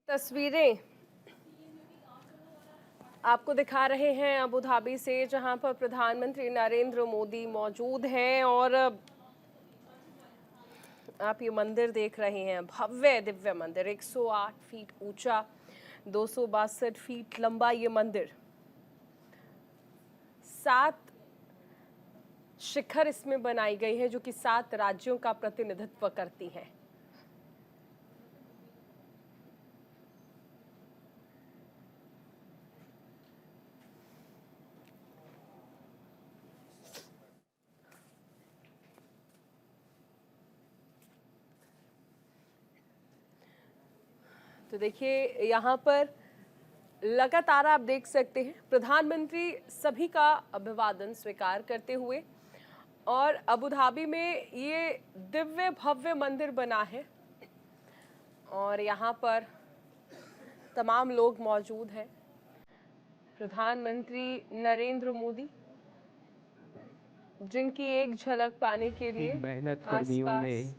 तस्वीरें आपको दिखा रहे हैं अबू धाबी से, जहां पर प्रधानमंत्री नरेंद्र मोदी मौजूद हैं और आप ये मंदिर देख रहे हैं। भव्य दिव्य मंदिर, 108 फीट ऊंचा, 262 फीट लंबा ये मंदिर। 7 शिखर इसमें बनाई गई है जो कि 7 राज्यों का प्रतिनिधित्व करती हैं। तो देखिए, यहाँ पर लगातार आप देख सकते हैं प्रधानमंत्री सभी का अभिवादन स्वीकार करते हुए, और अबू धाबी में ये दिव्य भव्य मंदिर बना है और यहाँ पर तमाम लोग मौजूद हैं। प्रधानमंत्री नरेंद्र मोदी, जिनकी एक झलक पाने के लिए मेहनत कर्मियों ने आसपास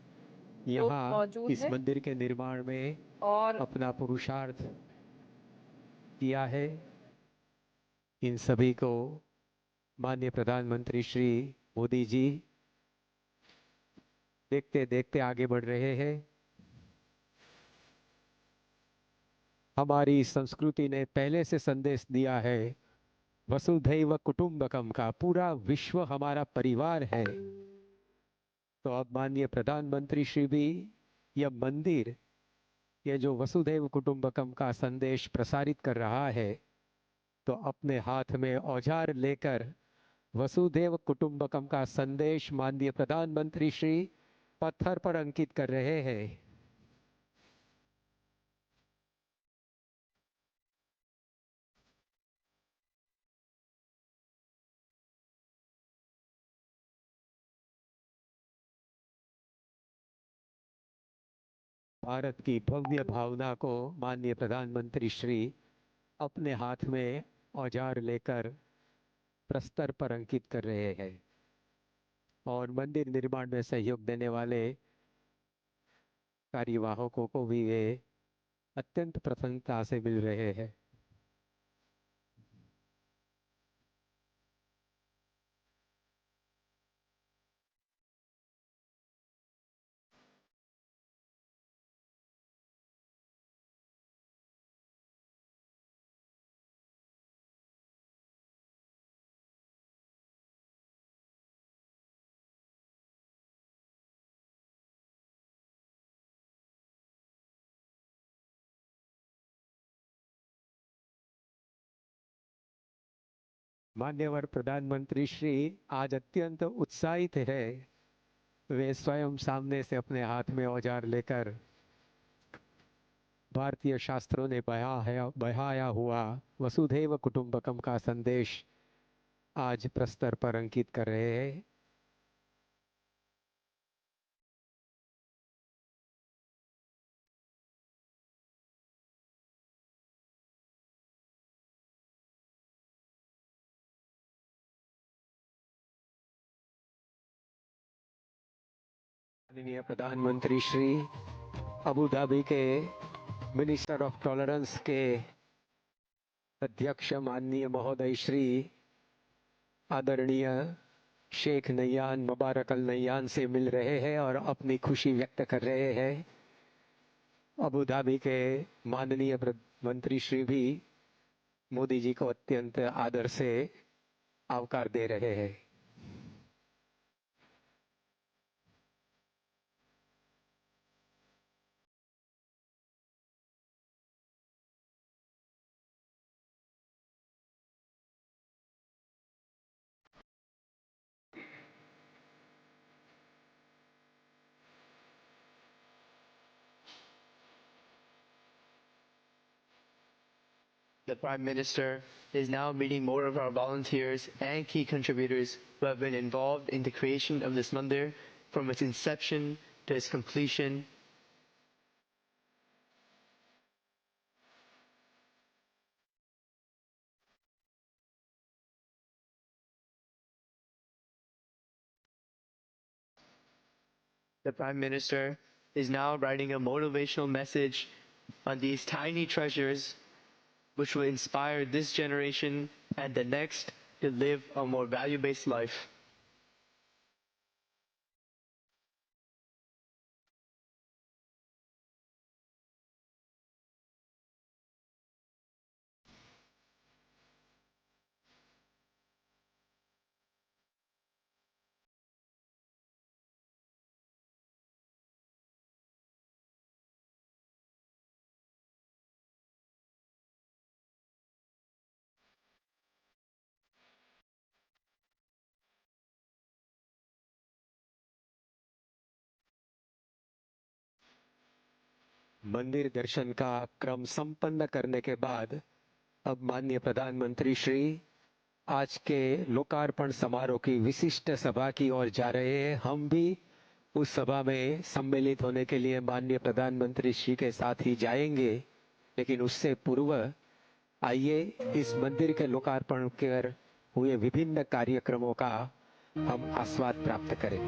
लोग यहाँ मौजूद इस हैं मंदिर के निर्माण में और अपना पुरुषार्थ किया है। इन सभी को माननीय प्रधानमंत्री श्री मोदी जी देखते देखते आगे बढ़ रहे हैं। हमारी संस्कृति ने पहले से संदेश दिया है, वसुधैव कुटुंबकम का, पूरा विश्व हमारा परिवार है। तो अब माननीय प्रधानमंत्री श्री भी यह मंदिर, ये जो वसुधैव कुटुंबकम का संदेश प्रसारित कर रहा है, तो अपने हाथ में औजार लेकर वसुधैव कुटुंबकम का संदेश माननीय प्रधानमंत्री श्री पत्थर पर अंकित कर रहे हैं। भारत की भव्य भावना को माननीय प्रधानमंत्री श्री अपने हाथ में औजार लेकर प्रस्तर पर अंकित कर रहे हैं और मंदिर निर्माण में सहयोग देने वाले कार्यवाहकों को भी वे अत्यंत प्रसन्नता से मिल रहे हैं। मान्यवर प्रधानमंत्री श्री आज अत्यंत उत्साहित है। वे स्वयं सामने से अपने हाथ में औजार लेकर भारतीय शास्त्रों ने बहाया हुआ वसुधैव कुटुंबकम का संदेश आज प्रस्तर पर अंकित कर रहे हैं। माननीय प्रधानमंत्री श्री अबू धाबी के मिनिस्टर ऑफ टॉलरेंस के अध्यक्ष माननीय महोदय श्री आदरणीय शेख नैयान मुबारक अल नैयान से मिल रहे हैं और अपनी खुशी व्यक्त कर रहे हैं। अबू धाबी के माननीय मंत्री श्री भी मोदी जी को अत्यंत आदर से आवकार दे रहे हैं। The Prime Minister is now meeting more of our volunteers and key contributors who have been involved in the creation of this mandir from its inception to its completion. The Prime Minister is now writing a motivational message on these tiny treasures which will inspire this generation and the next to live a more value-based life. मंदिर दर्शन का क्रम संपन्न करने के बाद अब माननीय प्रधानमंत्री श्री आज के लोकार्पण समारोह की विशिष्ट सभा की ओर जा रहे हैं। हम भी उस सभा में सम्मिलित होने के लिए माननीय प्रधानमंत्री श्री के साथ ही जाएंगे, लेकिन उससे पूर्व आइए इस मंदिर के लोकार्पण कर हुए विभिन्न कार्यक्रमों का हम आस्वाद प्राप्त करें।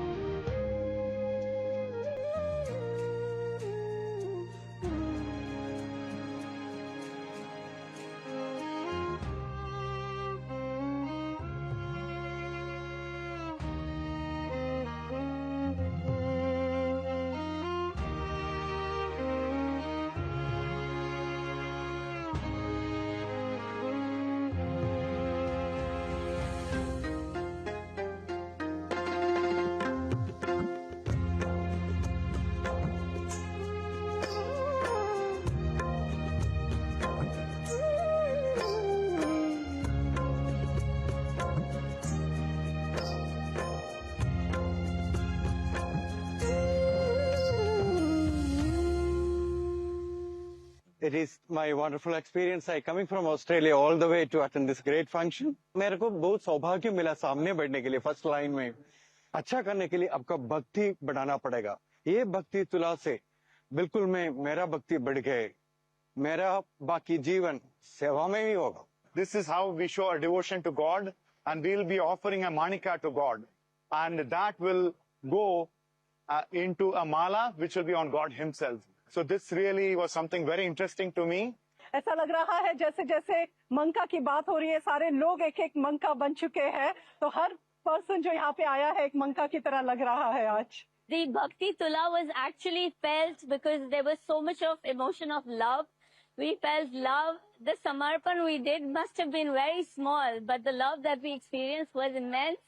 It is my wonderful experience. I coming from Australia all the way to attend this great function. मेरे को बहुत सौभाग्य मिला सामने बैठने के लिए फर्स्ट लाइन में। अच्छा करने के लिए आपका भक्ति बढ़ाना पड़ेगा। ये भक्ति तुला से बिल्कुल मेरा भक्ति बढ़ गए। मेरा बाकी जीवन सेवा में ही होगा। This is how we show our devotion to God, and we'll be offering a manika to God, and that will go into a mala which will be on God himself. So this really was something very interesting to me. ऐसा लग रहा है जैसे जैसे मंका की बात हो रही है, सारे लोग एक एक मंका बन चुके हैं, तो हर पर्सन जो यहाँ पे आया है एक मंका की तरह लग रहा है आज। The Bhakti Tula was actually felt because there was so much of emotion of love. We felt love. The Samarpan we did must have been very small, but the love that we experienced was immense.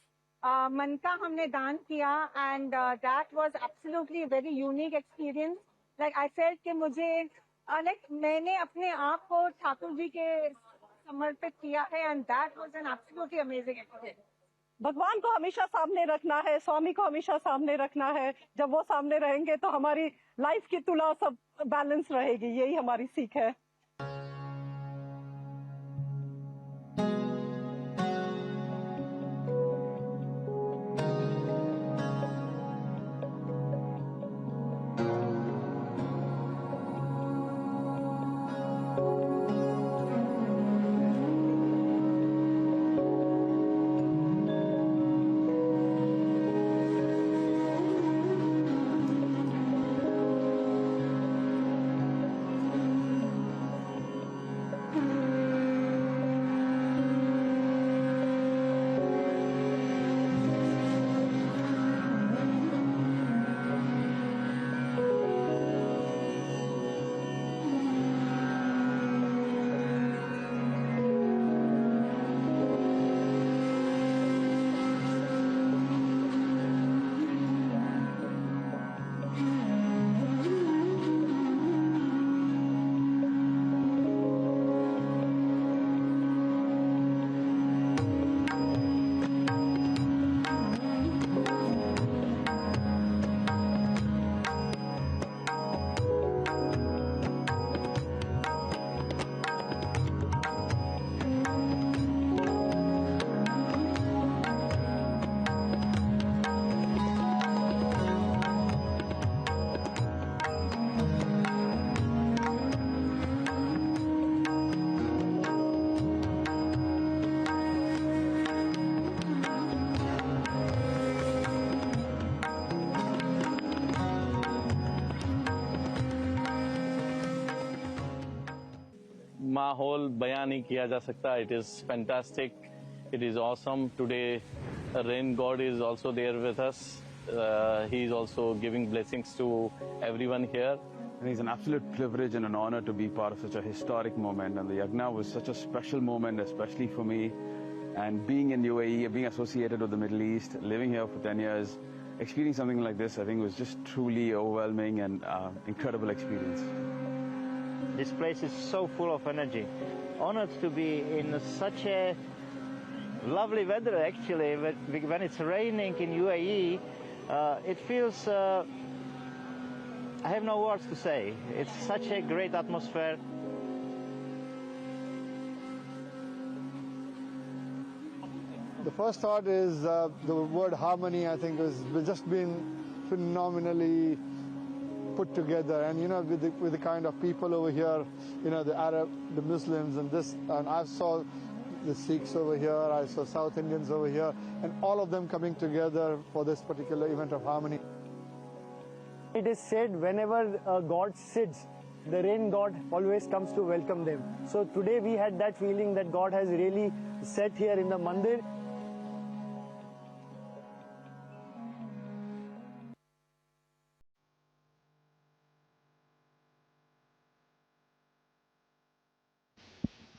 मन का हमने दान किया and that was absolutely a very unique experience. Like I felt कि मुझे मैंने अपने आप को ठाकुर जी के समर्पित किया है and that was an absolutely amazing experience. भगवान को हमेशा सामने रखना है, स्वामी को हमेशा सामने रखना है। जब वो सामने रहेंगे तो हमारी लाइफ की तुला सब बैलेंस रहेगी, यही हमारी सीख है। माहौल बयां नहीं किया जा सकता. It is fantastic. It is awesome. Today, Rain God is also there with us. He is also giving blessings to everyone here. And it's an absolute privilege and an honor to be part of such a historic moment. And the Yagna was such a special moment, especially for me. And being in UAE, being associated with the Middle East, living here for 10 years, experiencing something like this, I think was just truly overwhelming and incredible experience. This place is so full of energy. Honored to be in such a lovely weather, actually. When it's raining in UAE, it feels, I have no words to say. It's such a great atmosphere. The first thought is the word harmony, I think, has just been phenomenally put together. And, you know, with the kind of people over here, you know, the Arab, the Muslims, and I saw the Sikhs over here, I saw South Indians over here, and all of them coming together for this particular event of harmony. It is said whenever a god sits, the rain god always comes to welcome them. So today we had that feeling that God has really set here in the mandir.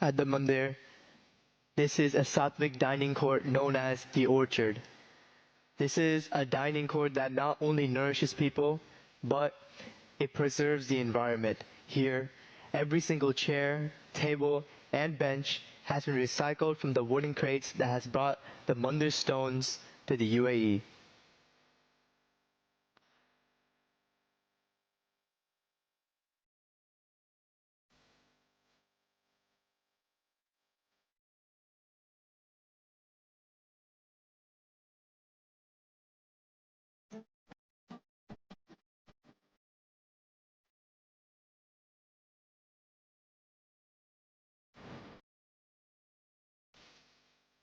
At the mandir, this is a Sattvic dining court known as the Orchard. This is a dining court that not only nourishes people, but it preserves the environment. Here, every single chair, table, and bench has been recycled from the wooden crates that has brought the mandir stones to the UAE.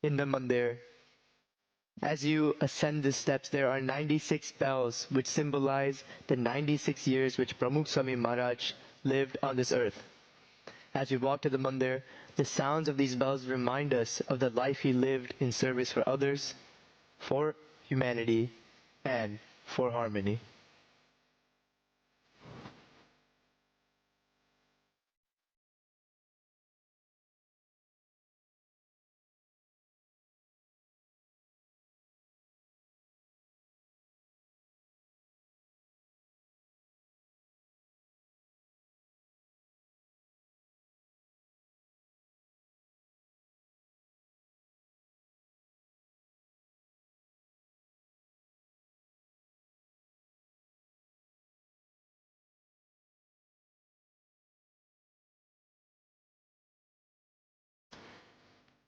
In the mandir, as you ascend the steps, there are 96 bells which symbolize the 96 years which Pramukh Swami Maharaj lived on this earth. As we walk to the mandir, the sounds of these bells remind us of the life he lived in service for others, for humanity, and for harmony.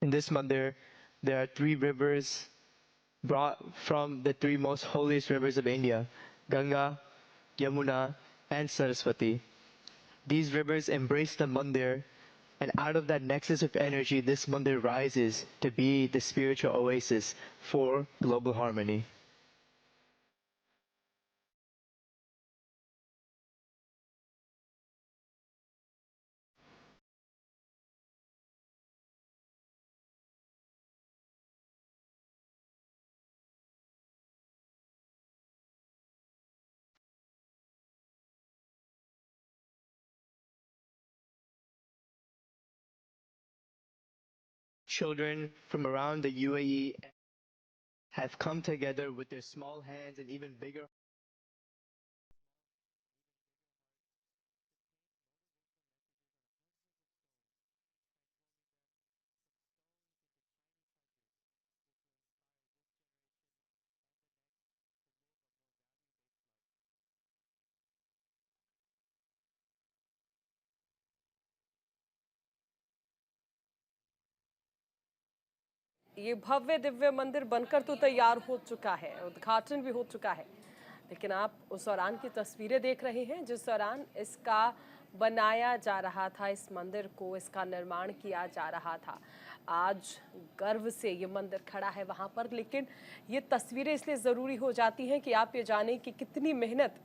In this mandir, there are 3 rivers brought from the 3 most holiest rivers of India, Ganga, Yamuna, and Saraswati. These rivers embrace the mandir, and out of that nexus of energy, this mandir rises to be the spiritual oasis for global harmony. Children from around the UAE have come together with their small hands and even bigger. ये भव्य दिव्य मंदिर बनकर तो तैयार हो चुका है, उद्घाटन भी हो चुका है, लेकिन आप उस दौरान की तस्वीरें देख रहे हैं जिस दौरान इसका बनाया जा रहा था, इस मंदिर को, इसका निर्माण किया जा रहा था। आज गर्व से ये मंदिर खड़ा है वहाँ पर, लेकिन ये तस्वीरें इसलिए ज़रूरी हो जाती हैं कि आप ये जानें कि कितनी मेहनत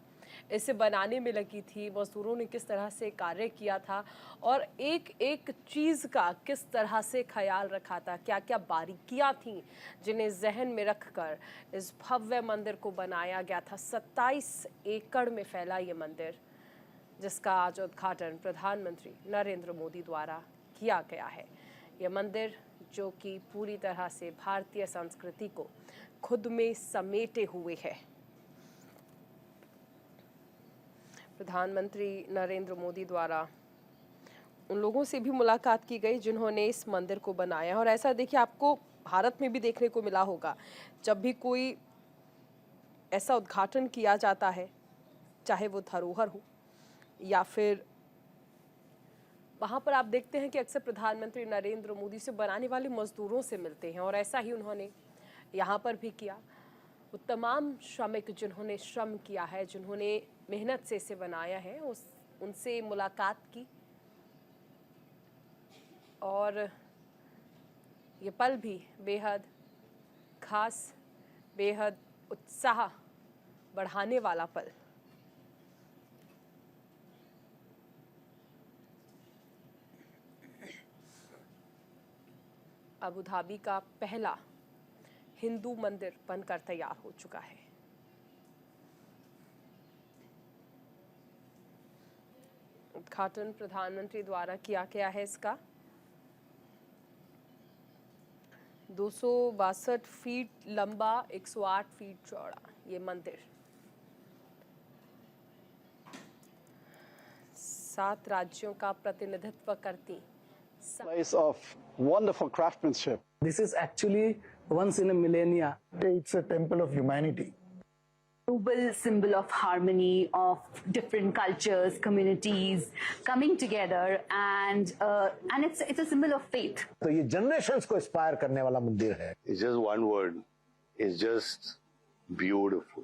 इसे बनाने में लगी थी, मजदूरों ने किस तरह से कार्य किया था और एक एक चीज़ का किस तरह से ख्याल रखा था, क्या क्या बारीकियां थीं जिन्हें जहन में रखकर इस भव्य मंदिर को बनाया गया था। 27 एकड़ में फैला ये मंदिर, जिसका आज उद्घाटन प्रधानमंत्री नरेंद्र मोदी द्वारा किया गया है। यह मंदिर जो कि पूरी तरह से भारतीय संस्कृति को खुद में समेटे हुए है। प्रधानमंत्री नरेंद्र मोदी द्वारा उन लोगों से भी मुलाकात की गई जिन्होंने इस मंदिर को बनाया। और ऐसा देखिए, आपको भारत में भी देखने को मिला होगा, जब भी कोई ऐसा उद्घाटन किया जाता है, चाहे वो धरोहर हो या फिर वहाँ पर आप देखते हैं कि अक्सर प्रधानमंत्री नरेंद्र मोदी से बनाने वाले मजदूरों से मिलते हैं। और ऐसा ही उन्होंने यहाँ पर भी किया। वो तमाम श्रमिक जिन्होंने श्रम किया है, जिन्होंने मेहनत से इसे बनाया है, उनसे मुलाकात की। और ये पल भी बेहद खास, बेहद उत्साह बढ़ाने वाला पल। अबू धाबी का पहला हिंदू मंदिर बनकर तैयार हो चुका है। उद्घाटन प्रधानमंत्री द्वारा किया गया है इसका। 262 फीट लंबा, 108 फीट चौड़ा ये मंदिर 7 राज्यों का प्रतिनिधित्व करती। Place of wonderful craftsmanship. This is actually once in a millennia. It's a temple of humanity. Global symbol of harmony, of different cultures, communities coming together, and it's a symbol of faith. तो ये generations को inspire करने वाला मंदिर है. It's just one word. It's just beautiful.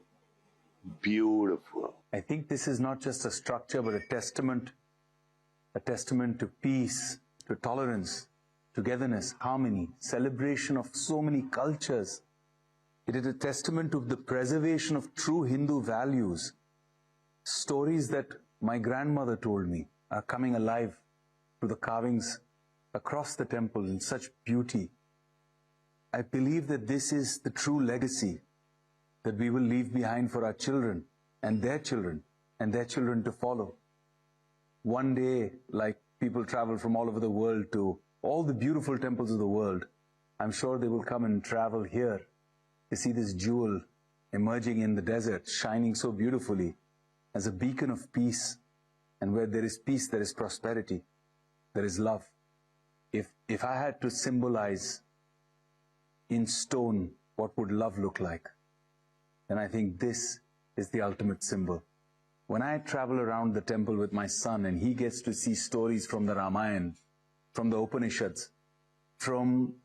Beautiful. I think this is not just a structure, but a testament to peace, to tolerance, togetherness, harmony, celebration of so many cultures. It is a testament to the preservation of true Hindu values. Stories that my grandmother told me are coming alive through the carvings across the temple in such beauty. I believe that this is the true legacy that we will leave behind for our children and their children and their children to follow. One day, like people travel from all over the world to all the beautiful temples of the world, I'm sure they will come and travel here to see this jewel emerging in the desert, shining so beautifully as a beacon of peace. And where there is peace, there is prosperity, there is love. If I had to symbolize in stone what would love look like, then I think this is the ultimate symbol. When I travel around the temple with my son and he gets to see stories from the Ramayana, from the Upanishads, from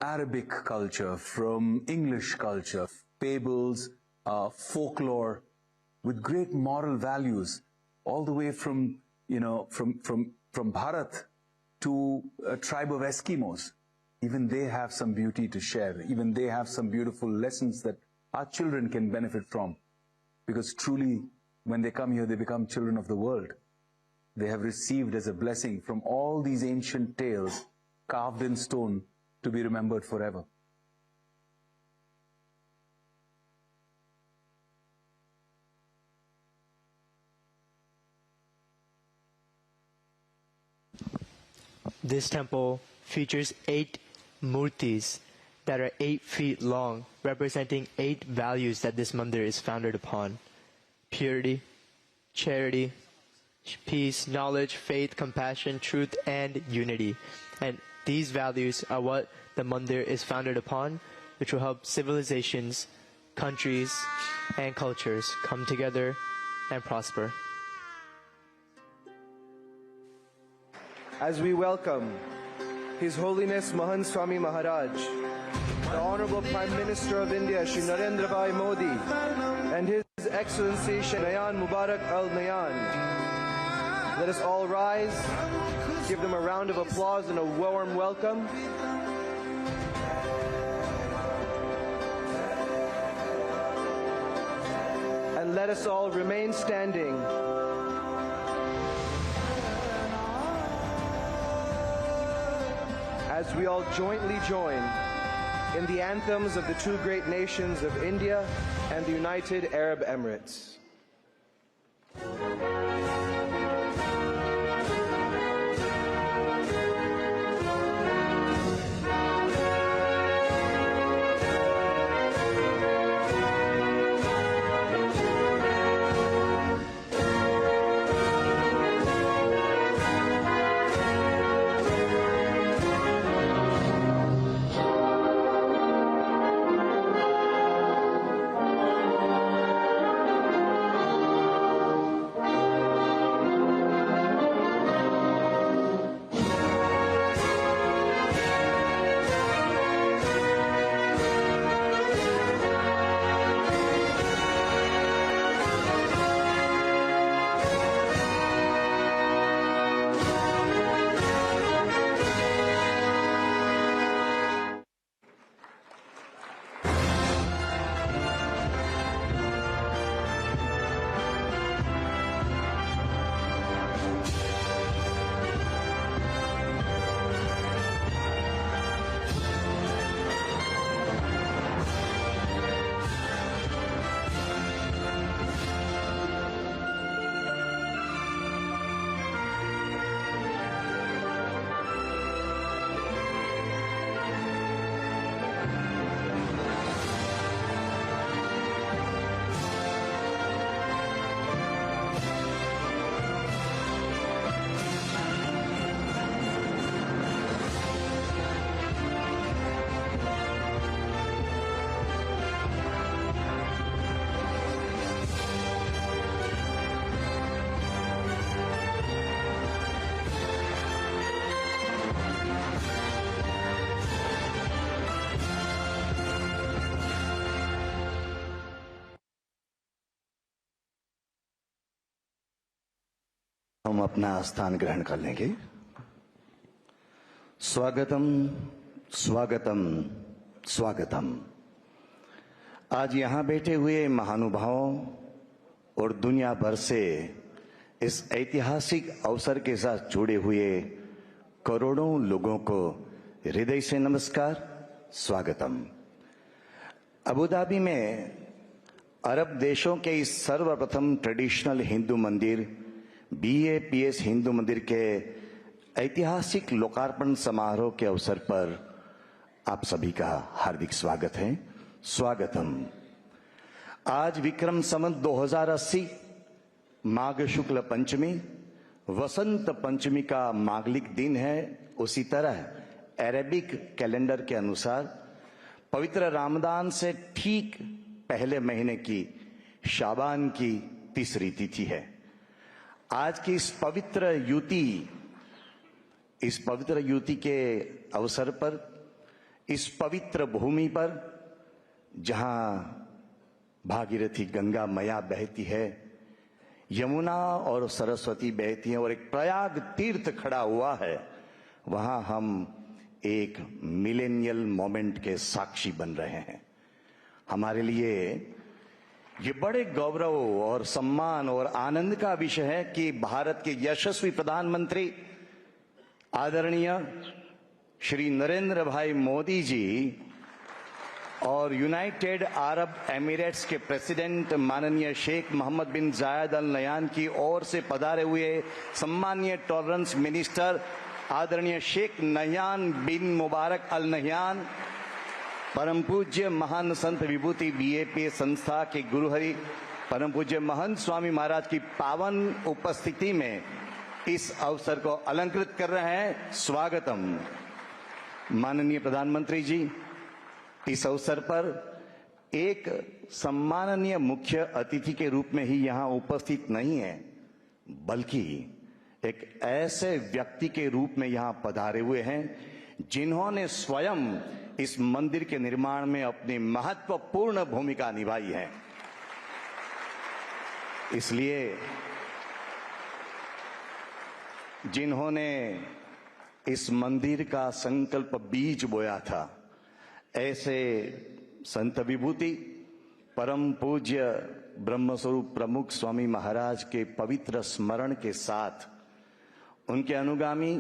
Arabic culture, from English culture, fables, folklore, with great moral values, all the way from Bharat to a tribe of Eskimos. Even they have some beauty to share. Even they have some beautiful lessons that our children can benefit from. Because truly, when they come here, they become children of the world. They have received as a blessing from all these ancient tales carved in stone to be remembered forever. This temple features 8 murtis that are 8 feet long, representing 8 values that this mandir is founded upon: purity, charity, peace, knowledge, faith, compassion, truth, and unity. And these values are what the mandir is founded upon, which will help civilizations, countries, and cultures come together and prosper. As we welcome His Holiness Mahan Swami Maharaj, the Honorable Prime Minister of India, Shri Narendra Bhai Modi, and His Excellency Shri Nayan Mubarak Al Nayan. Let us all rise, give them a round of applause and a warm welcome. And and let us all remain standing. As we all jointly join in the anthems of the two great nations of India and the United Arab Emirates. हम अपना स्थान ग्रहण कर लेंगे। स्वागतम स्वागतम स्वागतम। आज यहां बैठे हुए महानुभावों और दुनिया भर से इस ऐतिहासिक अवसर के साथ जुड़े हुए करोड़ों लोगों को हृदय से नमस्कार, स्वागतम। अबू धाबी में अरब देशों के इस सर्वप्रथम ट्रेडिशनल हिंदू मंदिर BAPS हिंदू मंदिर के ऐतिहासिक लोकार्पण समारोह के अवसर पर आप सभी का हार्दिक स्वागत है, स्वागतम। आज विक्रम संवत 2080 माघ शुक्ल पंचमी वसंत पंचमी का मांगलिक दिन है। उसी तरह अरेबिक कैलेंडर के अनुसार पवित्र रमजान से ठीक पहले महीने की शाबान की तीसरी तिथि है। आज की इस पवित्र युति के अवसर पर, इस पवित्र भूमि पर जहां भागीरथी गंगा मैया बहती है, यमुना और सरस्वती बहती हैं और एक प्रयाग तीर्थ खड़ा हुआ है, वहां हम एक मिलेनियल मोमेंट के साक्षी बन रहे हैं। हमारे लिए ये बड़े गौरव और सम्मान और आनंद का विषय है कि भारत के यशस्वी प्रधानमंत्री आदरणीय श्री नरेंद्र भाई मोदी जी और यूनाइटेड अरब एमिरेट्स के प्रेसिडेंट माननीय शेख मोहम्मद बिन जायद अल नह्यान की ओर से पधारे हुए सम्मानीय टॉलरेंस मिनिस्टर आदरणीय शेख नह्यान बिन मुबारक अल नह्यान, परम पूज्य महान संत विभूति BAPS संस्था के गुरुहरि परम पूज्य महंत स्वामी महाराज की पावन उपस्थिति में इस अवसर को अलंकृत कर रहे हैं। स्वागतम। माननीय प्रधानमंत्री जी, इस अवसर पर एक सम्माननीय मुख्य अतिथि के रूप में ही यहां उपस्थित नहीं है, बल्कि एक ऐसे व्यक्ति के रूप में यहां पधारे हुए हैं जिन्होंने स्वयं इस मंदिर के निर्माण में अपनी महत्वपूर्ण भूमिका निभाई है। इसलिए जिन्होंने इस मंदिर का संकल्प बीज बोया था, ऐसे संत विभूति परम पूज्य ब्रह्मस्वरूप प्रमुख स्वामी महाराज के पवित्र स्मरण के साथ उनके अनुगामी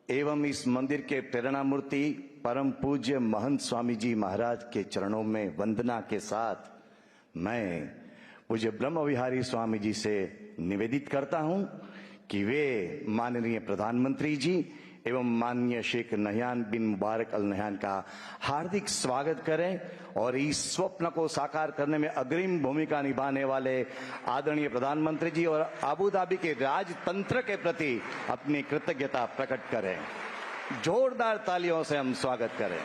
एवं इस मंदिर के प्रेरणा मूर्ति परम पूज्य महंत स्वामी जी महाराज के चरणों में वंदना के साथ मैं पूज्य ब्रह्म विहारी स्वामी जी से निवेदित करता हूं कि वे माननीय प्रधानमंत्री जी एवं माननीय शेख नहयान बिन मुबारक अल नहयान का हार्दिक स्वागत करें और इस स्वप्न को साकार करने में अग्रिम भूमिका निभाने वाले आदरणीय प्रधानमंत्री जी और अबू धाबी के राजतंत्र के प्रति अपनी कृतज्ञता प्रकट करें। जोरदार तालियों से हम स्वागत करें।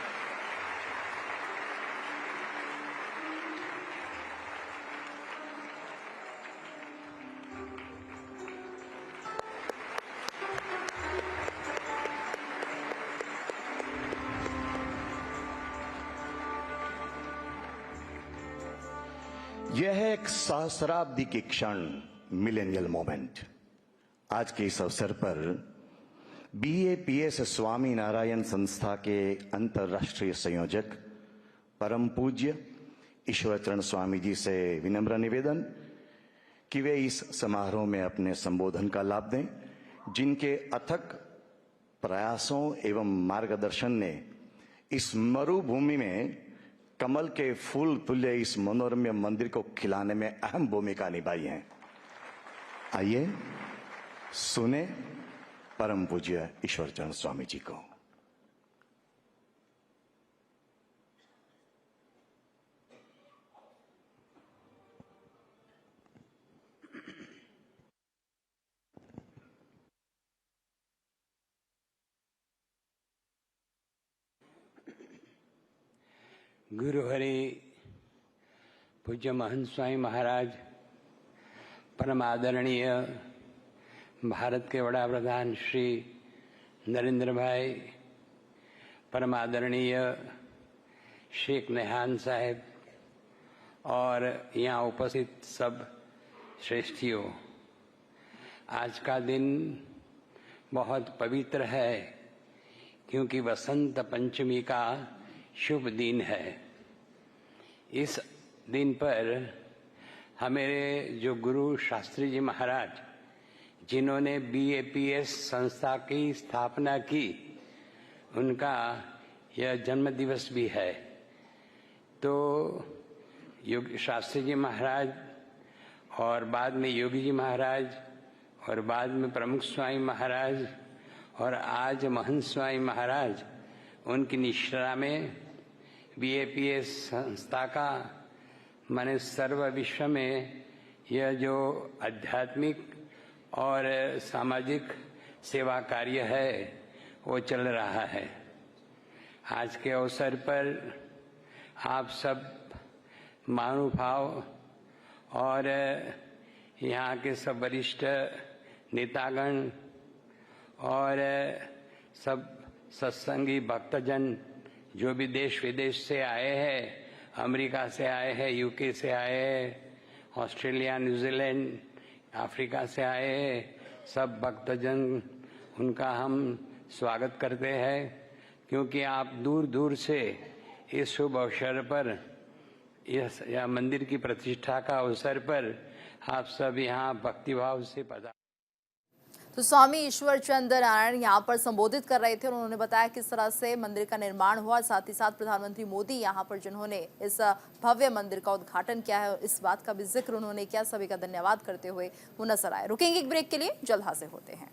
यह एक सहस्राब्दी की क्षण, मिलेनियल मोमेंट। आज के इस अवसर पर BAPS स्वामी नारायण संस्था के अंतर्राष्ट्रीय संयोजक परम पूज्य ईश्वरचरण स्वामी जी से विनम्र निवेदन कि वे इस समारोह में अपने संबोधन का लाभ दें, जिनके अथक प्रयासों एवं मार्गदर्शन ने इस मरुभूमि में कमल के फूल तुल्य इस मनोरम्य मंदिर को खिलाने में अहम भूमिका निभाई है। आइए सुने परम पूज्य ईश्वरचरण स्वामी जी को। गुरु हरि पूज्य महंत स्वामी महाराज, परम आदरणीय भारत के वड़ा प्रधान श्री नरेंद्र भाई, परम आदरणीय शेख नहयान साहब और यहाँ उपस्थित सब श्रेष्ठियों, आज का दिन बहुत पवित्र है क्योंकि वसंत पंचमी का शुभ दिन है। इस दिन पर हमारे जो गुरु शास्त्री जी महाराज, जिन्होंने BAPS संस्था की स्थापना की, उनका यह जन्म दिवस भी है। तो शास्त्री जी महाराज और बाद में योगी जी महाराज और बाद में प्रमुख स्वामी महाराज और आज महंत स्वामी महाराज, उनकी निश्रा में BAPS संस्था का माने सर्व विश्व में यह जो आध्यात्मिक और सामाजिक सेवा कार्य है वो चल रहा है। आज के अवसर पर आप सब महानुभाव और यहाँ के सब वरिष्ठ नेतागण और सब सत्संगी भक्तजन जो भी देश विदेश से आए हैं, अमेरिका से आए हैं, UK से आए हैं, ऑस्ट्रेलिया, न्यूजीलैंड, अफ्रीका से आए हैं, सब भक्तजन, उनका हम स्वागत करते हैं क्योंकि आप दूर दूर से इस शुभ अवसर पर, यह मंदिर की प्रतिष्ठा का अवसर पर आप सब यहाँ भक्तिभाव से पधारे। तो स्वामी ईश्वरचंद नारायण यहाँ पर संबोधित कर रहे थे और उन्होंने बताया किस तरह से मंदिर का निर्माण हुआ। साथ ही साथ प्रधानमंत्री मोदी यहाँ पर जिन्होंने इस भव्य मंदिर का उद्घाटन किया है, इस बात का भी जिक्र उन्होंने किया। सभी का धन्यवाद करते हुए वो नजर आए। रुकेंगे एक ब्रेक के लिए, जल्द हाजिर होते हैं।